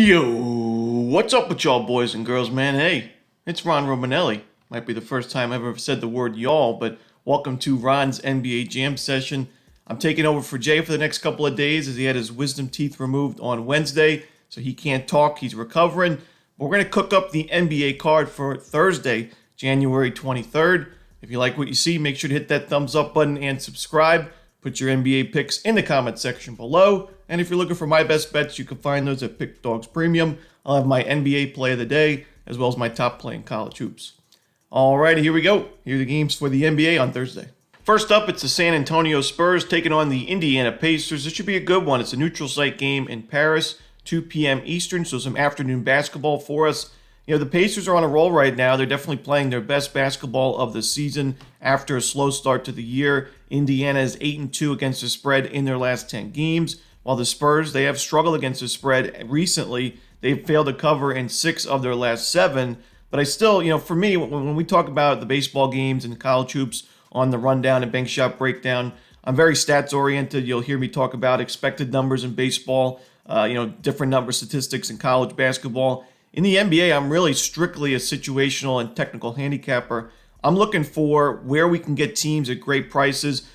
Yo, what's up with y'all boys and girls, man? Hey, it's Ron Romanelli. Might be the first time I've ever said the word y'all, but welcome to Ron's NBA Jam session. I'm taking over for Jay for the next couple of days as he had his wisdom teeth removed on Wednesday, so he can't talk. He's recovering. But we're going to cook up the NBA card for Thursday, January 23rd. If you like what you see, make sure to hit that thumbs up button and subscribe. Put your NBA picks in the comment section below. And if you're looking for my best bets, you can find those at Pickdawgz Premium. I'll have my NBA play of the day, as well as my top play in college hoops. Alrighty, here we go. Here are the games for the NBA on Thursday. First up, it's the San Antonio Spurs taking on the Indiana Pacers. This should be a good one. It's a neutral site game in Paris, 2 p.m. Eastern, so some afternoon basketball for us. You know, the Pacers are on a roll right now. They're definitely playing their best basketball of the season after a slow start to the year. Indiana is 8-2 against the spread in their last 10 games, while the Spurs, they have struggled against the spread recently. They've failed to cover in 6 of their last 7. But I still, for me, when we talk about the baseball games and college hoops on the rundown and bank shot breakdown, I'm very stats oriented. You'll hear me talk about expected numbers in baseball, different number statistics in college basketball. In the NBA, I'm really strictly a situational and technical handicapper. I'm looking for where we can get teams at great prices,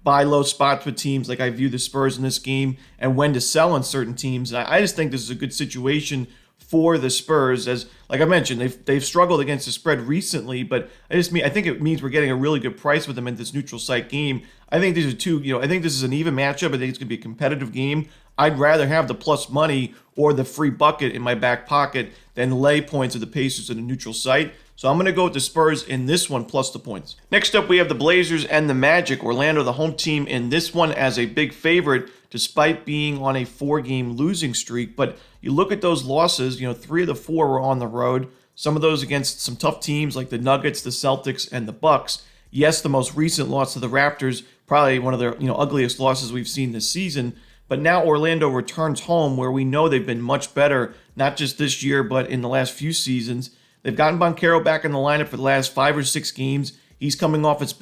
buy low spots with teams like I view the Spurs in this game, and when to sell on certain teams. And I just think this is a good situation for the Spurs, as like I mentioned, they've struggled against the spread recently, but I think it means we're getting a really good price with them in this neutral site game. I think these are two, I think this is an even matchup. I think it's going to be a competitive game. I'd rather have the plus money or the free bucket in my back pocket than lay points of the Pacers in a neutral site. So I'm going to go with the Spurs in this one plus the points. Next up, we have the Blazers and the Magic. Orlando, the home team in this one as a big favorite, despite being on a 4-game losing streak. But you look at those losses, 3 of the 4 were on the road. Some of those against some tough teams like the Nuggets, the Celtics, and the Bucks. Yes, the most recent loss to the Raptors, probably one of the ugliest losses we've seen this season. But now Orlando returns home where we know they've been much better, not just this year, but in the last few seasons. They've gotten Banchero back in the lineup for the last 5 or 6 games. He's coming off his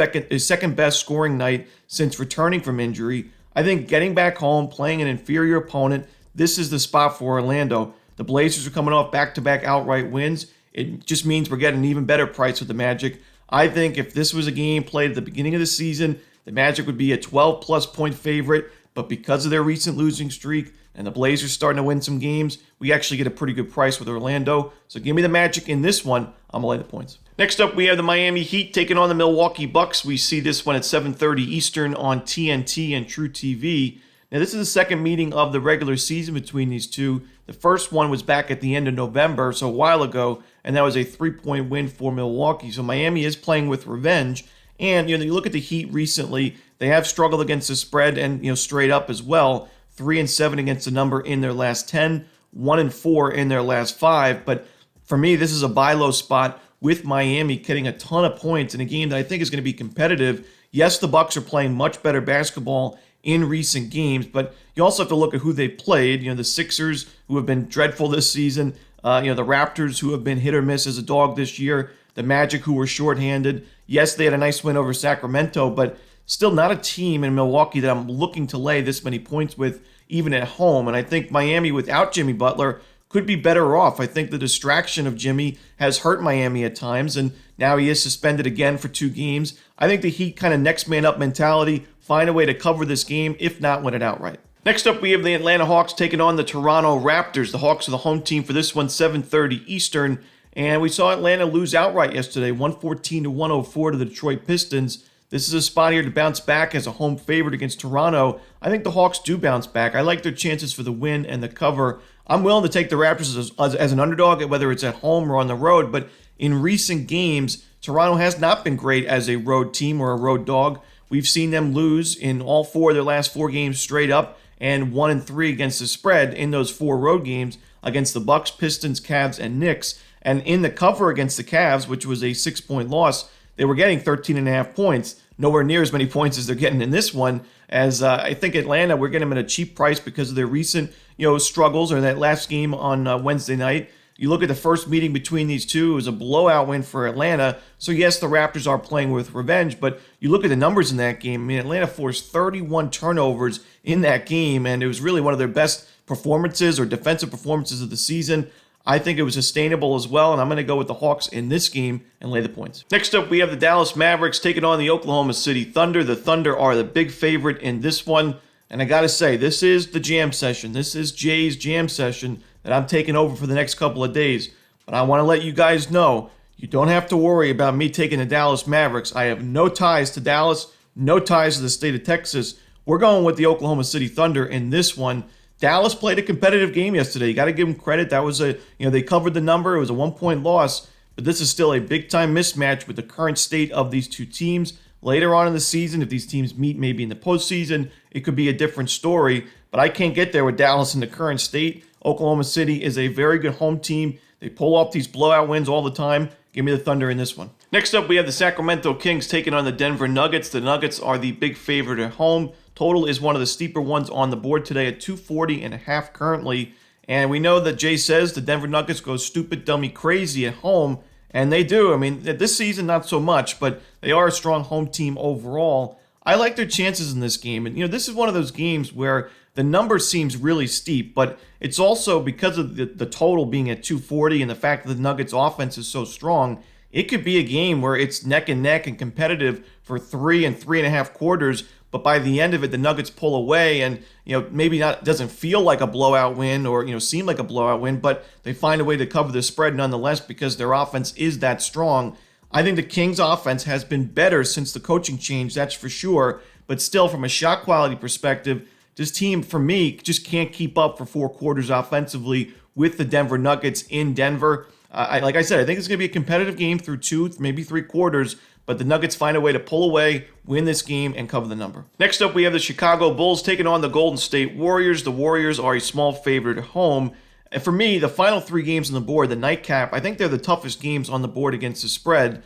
second best scoring night since returning from injury. I think getting back home, playing an inferior opponent, this is the spot for Orlando. The Blazers are coming off back-to-back outright wins. It just means we're getting an even better price with the Magic. I think if this was a game played at the beginning of the season, the Magic would be a 12-plus point favorite. But because of their recent losing streak and the Blazers starting to win some games, we actually get a pretty good price with Orlando. So give me the Magic in this one. I'm going to lay the points. Next up, we have the Miami Heat taking on the Milwaukee Bucks. We see this one at 7:30 Eastern on TNT and True TV. Now, this is the second meeting of the regular season between these two. The first one was back at the end of November, so a while ago, and that was a 3-point win for Milwaukee. So Miami is playing with revenge. And, you look at the Heat recently, they have struggled against the spread and, straight up as well. 3-7 against the number in their last 10, 1-4 in their last 5. But for me, this is a buy low spot with Miami getting a ton of points in a game that I think is going to be competitive. Yes, the Bucks are playing much better basketball in recent games, but you also have to look at who they played. The Sixers, who have been dreadful this season. The Raptors, who have been hit or miss as a dog this year. The Magic, who were shorthanded. Yes, they had a nice win over Sacramento, but still not a team in Milwaukee that I'm looking to lay this many points with, even at home. And I think Miami, without Jimmy Butler, could be better off. I think the distraction of Jimmy has hurt Miami at times, and now he is suspended again for 2 games. I think the Heat kind of next man up mentality, find a way to cover this game, if not win it outright. Next up, we have the Atlanta Hawks taking on the Toronto Raptors. The Hawks are the home team for this one, 7:30 Eastern. And we saw Atlanta lose outright yesterday, 114-104 to the Detroit Pistons. This is a spot here to bounce back as a home favorite against Toronto. I think the Hawks do bounce back. I like their chances for the win and the cover. I'm willing to take the Raptors as an underdog, whether it's at home or on the road. But in recent games, Toronto has not been great as a road team or a road dog. We've seen them lose in all 4 of their last 4 games straight up and 1-3 against the spread in those 4 road games against the Bucks, Pistons, Cavs, and Knicks. And in the cover against the Cavs, which was a 6-point loss, they were getting 13.5 points. Nowhere near as many points as they're getting in this one. As I think Atlanta, we're getting them at a cheap price because of their recent, struggles, or that last game on Wednesday night. You look at the first meeting between these two, it was a blowout win for Atlanta. So yes, the Raptors are playing with revenge, but you look at the numbers in that game. I mean, Atlanta forced 31 turnovers in that game, and it was really one of their best performances or defensive performances of the season. I think it was sustainable as well, and I'm going to go with the Hawks in this game and lay the points. Next up, we have the Dallas Mavericks taking on the Oklahoma City Thunder. The Thunder are the big favorite in this one, and I got to say, this is the jam session. This is Jay's jam session that I'm taking over for the next couple of days. But I want to let you guys know, you don't have to worry about me taking the Dallas Mavericks. I have no ties to Dallas, no ties to the state of Texas. We're going with the Oklahoma City Thunder in this one. Dallas played a competitive game yesterday. You got to give them credit. That was they covered the number. It was a 1-point loss, but this is still a big-time mismatch with the current state of these two teams. Later on in the season, if these teams meet maybe in the postseason, it could be a different story, but I can't get there with Dallas in the current state. Oklahoma City is a very good home team. They pull off these blowout wins all the time. Give me the Thunder in this one. Next up, we have the Sacramento Kings taking on the Denver Nuggets. The Nuggets are the big favorite at home. Total is one of the steeper ones on the board today at 240.5 currently. And we know that Jay says the Denver Nuggets go stupid, dummy, crazy at home. And they do. I mean, this season, not so much, but they are a strong home team overall. I like their chances in this game. And, this is one of those games where the number seems really steep, but it's also because of the total being at 240 and the fact that the Nuggets offense is so strong, it could be a game where it's neck and neck and competitive for 3 and 3.5 quarters, but by the end of it, the Nuggets pull away and, maybe doesn't feel like a blowout win or, seem like a blowout win, but they find a way to cover the spread nonetheless because their offense is that strong. I think the Kings offense has been better since the coaching change, that's for sure, but still from a shot quality perspective, this team, for me, just can't keep up for 4 quarters offensively with the Denver Nuggets in Denver. Like I said, I think it's going to be a competitive game through 2, maybe 3 quarters, but the Nuggets find a way to pull away, win this game, and cover the number. Next up, we have the Chicago Bulls taking on the Golden State Warriors. The Warriors are a small favorite at home. And for me, the final 3 games on the board, the nightcap, I think they're the toughest games on the board against the spread.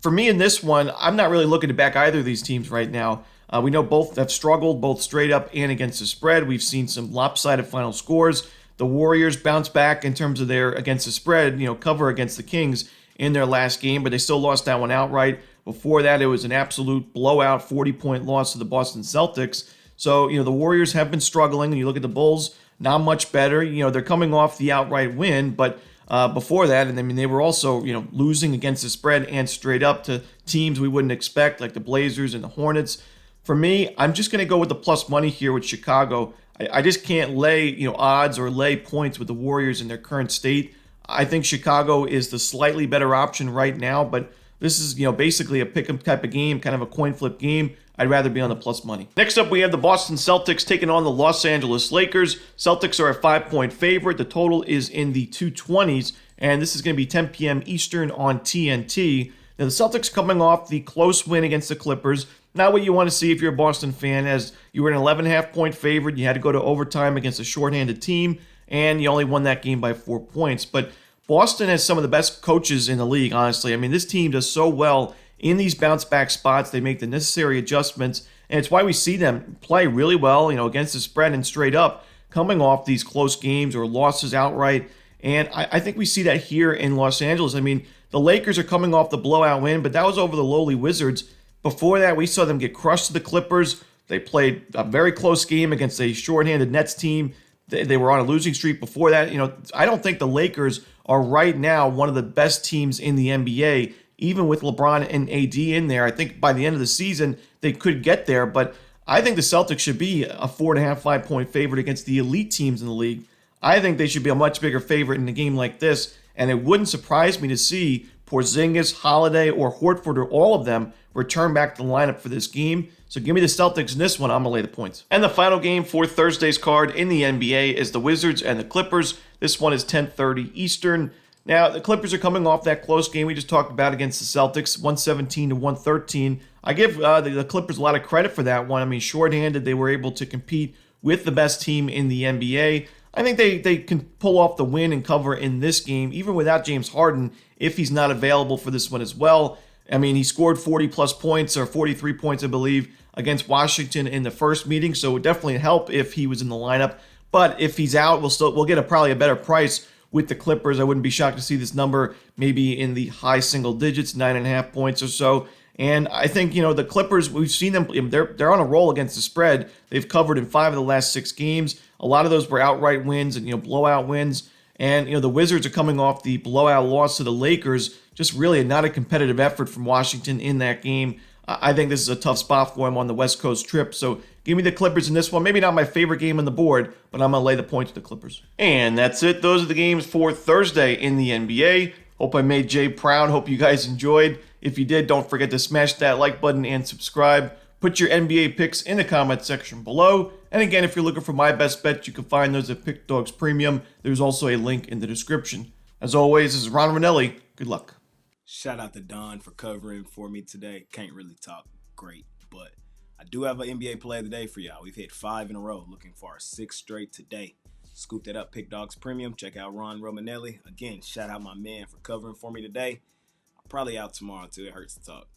For me in this one, I'm not really looking to back either of these teams right now. We know both have struggled, both straight up and against the spread. We've seen some lopsided final scores. The Warriors bounce back in terms of their against the spread, cover against the Kings in their last game, but they still lost that one outright. Before that, it was an absolute blowout 40-point loss to the Boston Celtics. So, the Warriors have been struggling, and you look at the Bulls, not much better. They're coming off the outright win, but before that, and they were also, losing against the spread and straight up to teams we wouldn't expect, like the Blazers and the Hornets. For me, I'm just going to go with the plus money here with Chicago. I just can't lay, odds or lay points with the Warriors in their current state. I think Chicago is the slightly better option right now, but this is, basically a pick 'em type of game, kind of a coin flip game. I'd rather be on the plus money. Next up, we have the Boston Celtics taking on the Los Angeles Lakers. Celtics are a 5-point favorite. The total is in the 220s, and this is going to be 10 p.m. Eastern on TNT. Now, the Celtics coming off the close win against the Clippers. Not what you want to see if you're a Boston fan, as you were an 11.5-point favorite. You had to go to overtime against a shorthanded team, and you only won that game by 4 points. But Boston has some of the best coaches in the league, honestly. This team does so well in these bounce-back spots. They make the necessary adjustments, and it's why we see them play really well, against the spread and straight up, coming off these close games or losses outright. And I think we see that here in Los Angeles. The Lakers are coming off the blowout win, but that was over the lowly Wizards. Before that, we saw them get crushed to the Clippers. They played a very close game against a shorthanded Nets team. They were on a losing streak before that. I don't think the Lakers are right now one of the best teams in the NBA, even with LeBron and AD in there. I think by the end of the season, they could get there, but I think the Celtics should be a 4.5, 5-point favorite against the elite teams in the league. I think they should be a much bigger favorite in a game like this, and it wouldn't surprise me to see Porzingis, Holiday, or Horford, or all of them return back to the lineup for this game. So give me the Celtics in this one. I'm going to lay the points. And the final game for Thursday's card in the NBA is the Wizards and the Clippers. This one is 10:30 Eastern. Now, the Clippers are coming off that close game we just talked about against the Celtics, 117-113. I give the Clippers a lot of credit for that one. Shorthanded, they were able to compete with the best team in the NBA. I think they can pull off the win and cover in this game, even without James Harden, if he's not available for this one as well. He scored 40-plus points, or 43 points, I believe, against Washington in the first meeting, so it would definitely help if he was in the lineup. But if he's out, we'll get probably a better price with the Clippers. I wouldn't be shocked to see this number maybe in the high single digits, 9.5 points or so. And I think, the Clippers, we've seen them, they're on a roll against the spread. They've covered in 5 of the last 6 games. A lot of those were outright wins and, blowout wins. And, the Wizards are coming off the blowout loss to the Lakers. Just really not a competitive effort from Washington in that game. I think this is a tough spot for him on the West Coast trip. So give me the Clippers in this one. Maybe not my favorite game on the board, but I'm going to lay the points with the Clippers. And that's it. Those are the games for Thursday in the NBA. Hope I made Jay proud. Hope you guys enjoyed. If you did, don't forget to smash that like button and subscribe. Put your NBA picks in the comment section below. And again, if you're looking for my best bets, you can find those at Pick Dawgz Premium. There's also a link in the description. As always, this is Ron Rinelli. Good luck. Shout out to Don for covering for me today. Can't really talk great, but I do have an NBA play of the day for y'all. We've hit 5 in a row, looking for our 6th straight today. Scoop that up, Pick Dawgz Premium. Check out Ron Romanelli. Again, shout out my man for covering for me today. I'm probably out tomorrow too. It hurts to talk.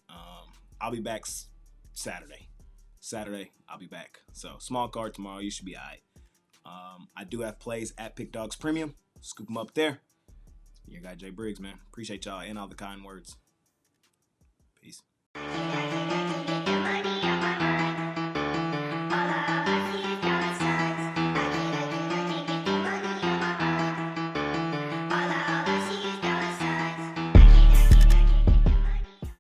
I'll be back Saturday. I'll be back. So small card tomorrow. You should be all right. I do have plays at Pick Dawgz Premium. Scoop them up there. Your guy Jay Briggs, man. Appreciate y'all and all the kind words. Peace.